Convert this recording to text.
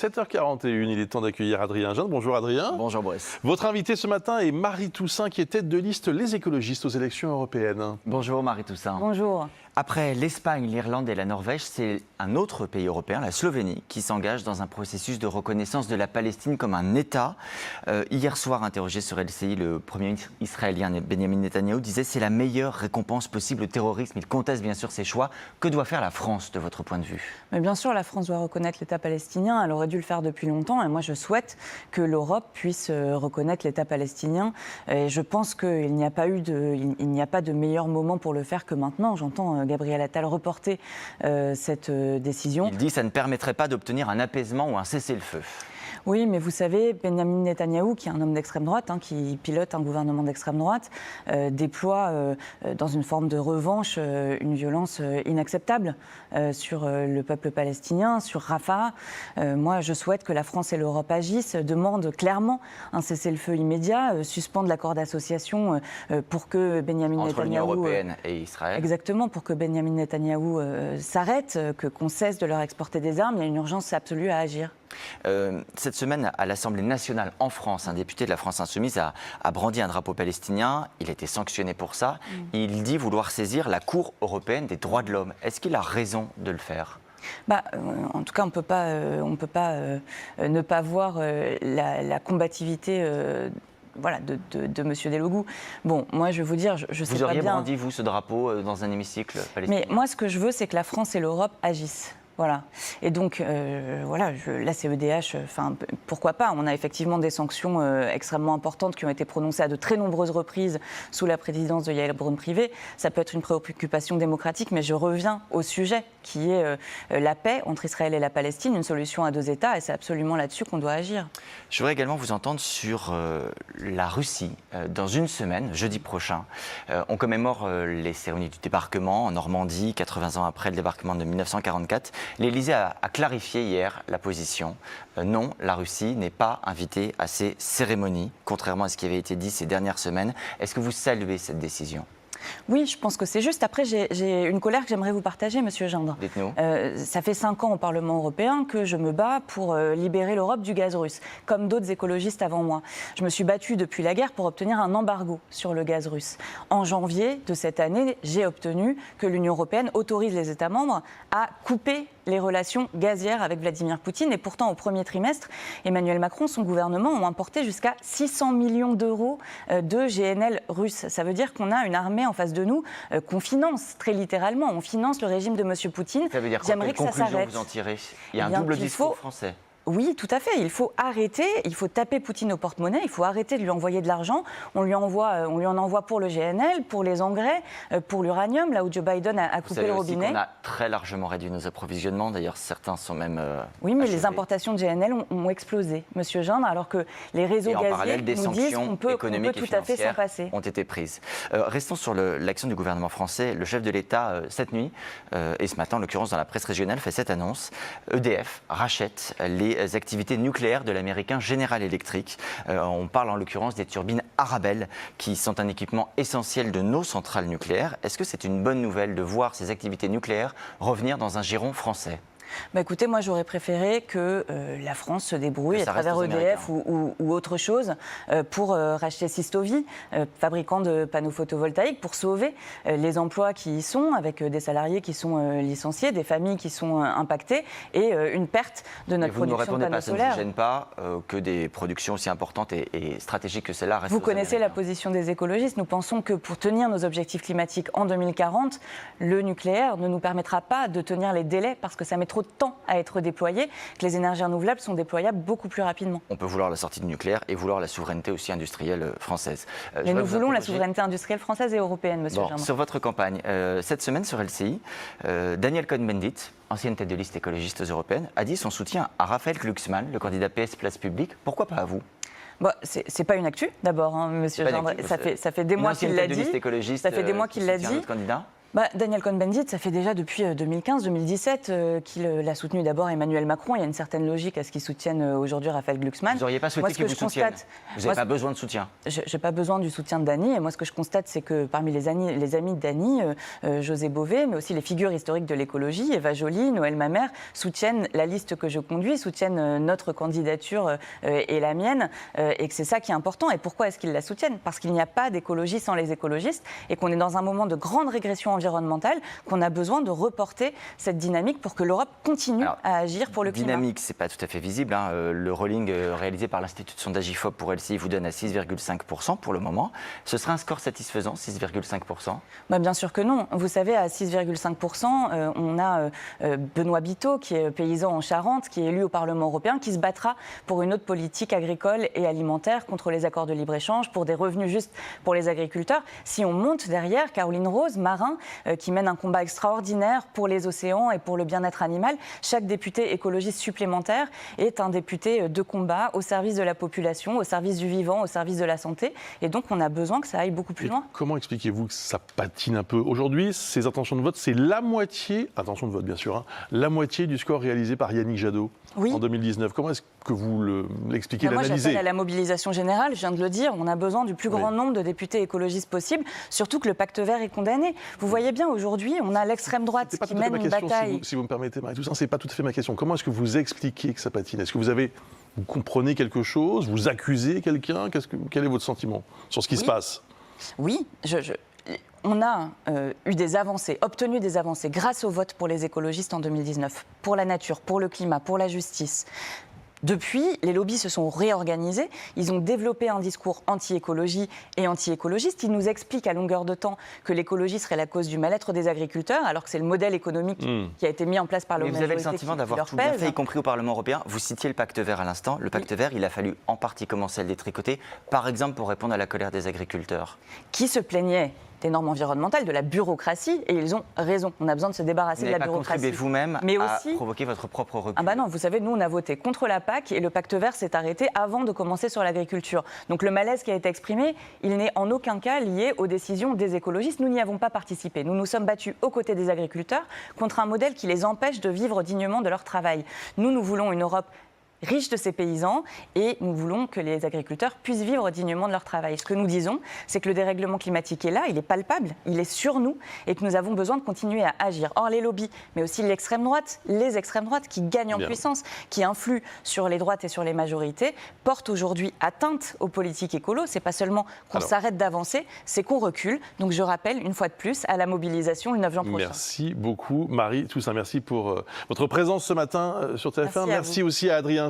7h41, il est temps d'accueillir Adrien Gindre. Bonjour Adrien. Bonjour Boris. Votre invité ce matin est Marie Toussaint, qui est tête de liste Les Écologistes aux élections européennes. Bonjour Marie Toussaint. Bonjour. Après l'Espagne, l'Irlande et la Norvège, c'est un autre pays européen, la Slovénie, qui s'engage dans un processus de reconnaissance de la Palestine comme un État. Hier soir, interrogé sur LCI, le premier ministre israélien Benjamin Netanyahou disait « c'est la meilleure récompense possible au terrorisme ». Il conteste bien sûr ses choix. Que doit faire la France, de votre point de vue? Mais bien sûr, la France doit reconnaître l'État palestinien. Elle aurait dû le faire depuis longtemps. Et moi, je souhaite que l'Europe puisse reconnaître l'État palestinien. Et je pense qu'il n'y a pas de meilleur moment pour le faire que maintenant. J'entends Gabriel Attal reporter cette décision. Il dit que ça ne permettrait pas d'obtenir un apaisement ou un cessez-le-feu. Oui, mais vous savez, Benjamin Netanyahou, qui est un homme d'extrême droite, qui pilote un gouvernement d'extrême droite, déploie dans une forme de revanche une violence inacceptable sur le peuple palestinien, sur Rafah. Moi, je souhaite que la France et l'Europe agissent, demandent clairement un cessez-le-feu immédiat, suspendent l'accord d'association pour que Benjamin Entre l'Union Netanyahou... européenne et Israël. Exactement, pour que Benjamin Netanyahou s'arrête, qu'on cesse de leur exporter des armes. Il y a une urgence absolue à agir. Cette semaine, à l'Assemblée nationale en France, un député de la France Insoumise a brandi un drapeau palestinien. Il a été sanctionné pour ça. Il dit vouloir saisir la Cour européenne des droits de l'homme. Est-ce qu'il a raison de le faire ? En tout cas, on ne peut pas ne pas voir la combativité de M. Delegou. Bon, moi, je vais vous dire, je sais pas bien... Vous auriez brandi, vous, ce drapeau dans un hémicycle palestinien? Mais moi, ce que je veux, c'est que la France et l'Europe agissent. Voilà. Et donc, la CEDH, pourquoi pas? On a effectivement des sanctions extrêmement importantes qui ont été prononcées à de très nombreuses reprises sous la présidence de Yael Braun-Pivet. Ça peut être une préoccupation démocratique, mais je reviens au sujet qui est la paix entre Israël et la Palestine, une solution à deux États, et c'est absolument là-dessus qu'on doit agir. Je voudrais également vous entendre sur la Russie. Dans une semaine, jeudi prochain, on commémore les cérémonies du débarquement en Normandie, 80 ans après le débarquement de 1944. L'Élysée a clarifié hier la position. Non, la Russie n'est pas invitée à ces cérémonies, contrairement à ce qui avait été dit ces dernières semaines. Est-ce que vous saluez cette décision ? Oui, je pense que c'est juste. Après, j'ai une colère que j'aimerais vous partager, Monsieur Gindre. Dites-nous. Ça fait 5 ans au Parlement européen que je me bats pour libérer l'Europe du gaz russe, comme d'autres écologistes avant moi. Je me suis battue depuis la guerre pour obtenir un embargo sur le gaz russe. En janvier de cette année, j'ai obtenu que l'Union européenne autorise les États membres à couper les relations gazières avec Vladimir Poutine. Et pourtant, au premier trimestre, Emmanuel Macron, son gouvernement, ont importé jusqu'à 600 millions d'euros de GNL russe. Ça veut dire qu'on a une armée en face de nous qu'on finance, très littéralement. On finance le régime de M. Poutine. Ça veut dire quoi? Quelle conclusion vous en tirez? Il y a un double discours français. Oui, tout à fait. Il faut arrêter, il faut taper Poutine au porte-monnaie, il faut arrêter de lui envoyer de l'argent. On lui en envoie pour le GNL, pour les engrais, pour l'uranium, là où Joe Biden a coupé le robinet. On a très largement réduit nos approvisionnements. D'ailleurs, certains sont même oui, mais achevés. Les importations de GNL ont explosé, Monsieur Gindre, alors que les réseaux gaziers nous disent qu'on peut tout à fait s'en passer. Ont été prises. Restons sur l'action du gouvernement français. Le chef de l'État, cette nuit, et ce matin, en l'occurrence dans la presse régionale, fait cette annonce. EDF rachète les activités nucléaires de l'américain General Electric. On parle en l'occurrence des turbines Arabelle, qui sont un équipement essentiel de nos centrales nucléaires. Est-ce que c'est une bonne nouvelle de voir ces activités nucléaires revenir dans un giron français ? Écoutez, moi j'aurais préféré que la France se débrouille à travers EDF ou autre chose pour racheter Systovi, fabricant de panneaux photovoltaïques, pour sauver les emplois qui y sont, avec des salariés qui sont licenciés, des familles qui sont impactées et une perte de notre production de panneaux solaires. Ça ne vous gêne pas que des productions aussi importantes et stratégiques que celle-là restent? Vous connaissez la position des écologistes. Nous pensons que pour tenir nos objectifs climatiques en 2040, le nucléaire ne nous permettra pas de tenir les délais parce que ça met trop de temps à être déployé, que les énergies renouvelables sont déployables beaucoup plus rapidement. On peut vouloir la sortie du nucléaire et vouloir la souveraineté aussi industrielle française. Mais nous voulons la souveraineté industrielle française et européenne, Monsieur Gindre. Sur votre campagne, cette semaine sur LCI, Daniel Cohn-Bendit, ancienne tête de liste écologiste aux européennes, a dit son soutien à Raphaël Glucksmann, le candidat PS Place Publique. Pourquoi pas à vous? C'est pas une actu, d'abord, Monsieur Gindre. Ça fait des mois qu'il l'a dit. Ça fait des mois qu'il l'a dit. Daniel Cohn-Bendit, ça fait déjà depuis 2015-2017 qu'il l'a soutenu d'abord Emmanuel Macron. Il y a une certaine logique à ce qu'il soutienne aujourd'hui Raphaël Glucksmann. Vous n'auriez pas souhaité qu'il vous soutienne? Vous n'avez pas besoin de soutien? Je n'ai pas besoin du soutien de Dany. Et moi, ce que je constate, c'est que parmi les amis de Dany, José Bové, mais aussi les figures historiques de l'écologie, Eva Joly, Noël Mamère, soutiennent la liste que je conduis, soutiennent notre candidature et la mienne, et que c'est ça qui est important. Et pourquoi est-ce qu'ils la soutiennent? Parce qu'il n'y a pas d'écologie sans les écologistes, et qu'on est dans un moment de grande régression environnementale, qu'on a besoin de reporter cette dynamique pour que l'Europe continue à agir pour le climat. Dynamique, c'est pas tout à fait visible. Le rolling réalisé par l'Institut de sondage IFOP pour LCI vous donne à 6,5% pour le moment. Ce serait un score satisfaisant, 6,5%? Bien sûr que non. Vous savez, à 6,5%, on a Benoît Biteau, qui est paysan en Charente, qui est élu au Parlement européen, qui se battra pour une autre politique agricole et alimentaire contre les accords de libre-échange, pour des revenus justes pour les agriculteurs. Si on monte derrière, Caroline Rose, marin, qui mène un combat extraordinaire pour les océans et pour le bien-être animal, chaque député écologiste supplémentaire est un député de combat au service de la population, au service du vivant, au service de la santé. Et donc, on a besoin que ça aille beaucoup plus loin. Comment expliquez-vous que ça patine un peu? Aujourd'hui, ces intentions de vote, c'est la moitié, intention de vote bien sûr, la moitié du score réalisé par Yannick Jadot en 2019. Comment est-ce que vous l'expliquez, l'analysez? Moi, j'appelle à la mobilisation générale, je viens de le dire, on a besoin du plus grand nombre de députés écologistes possible, surtout que le pacte vert est condamné. Vous voyez bien, aujourd'hui, on a l'extrême droite qui mène une bataille. Si vous me permettez, Marie-Toussaint, c'est pas tout à fait ma question. Comment est-ce que vous expliquez que ça patine? Est-ce que vous comprenez quelque chose? Vous accusez quelqu'un? Quel est votre sentiment sur ce qui se passe? Oui, on a eu des avancées, obtenu des avancées grâce au vote pour les écologistes en 2019, pour la nature, pour le climat, pour la justice. Depuis, les lobbies se sont réorganisés, ils ont développé un discours anti-écologie et anti-écologiste. Ils nous expliquent à longueur de temps que l'écologie serait la cause du mal-être des agriculteurs, alors que c'est le modèle économique qui a été mis en place par la majorité. Vous avez le sentiment d'avoir tout bien fait, y compris au Parlement européen. Vous citiez le pacte vert à l'instant. Le pacte vert, il a fallu en partie commencer à le détricoter, par exemple pour répondre à la colère des agriculteurs. Qui se plaignaient des normes environnementales, de la bureaucratie, et ils ont raison. On a besoin de se débarrasser de la bureaucratie. Vous n'avez pas contribué vous-même à provoquer votre propre recul? Non, vous savez, nous, on a voté contre la PAC et le pacte vert s'est arrêté avant de commencer sur l'agriculture. Donc le malaise qui a été exprimé, il n'est en aucun cas lié aux décisions des écologistes. Nous n'y avons pas participé. Nous nous sommes battus aux côtés des agriculteurs contre un modèle qui les empêche de vivre dignement de leur travail. Nous voulons une Europe riche de ses paysans, et nous voulons que les agriculteurs puissent vivre dignement de leur travail. Ce que nous disons, c'est que le dérèglement climatique est là, il est palpable, il est sur nous, et que nous avons besoin de continuer à agir. Or, les lobbies, mais aussi l'extrême droite, les extrêmes droites qui gagnent en puissance, qui influent sur les droites et sur les majorités, portent aujourd'hui atteinte aux politiques écolo. C'est pas seulement qu'on s'arrête d'avancer, c'est qu'on recule. Donc je rappelle, une fois de plus, à la mobilisation le 9 juin prochain. Merci beaucoup, Marie-Toussaint. Merci pour votre présence ce matin sur TF1. Merci aussi à Adrien Jean.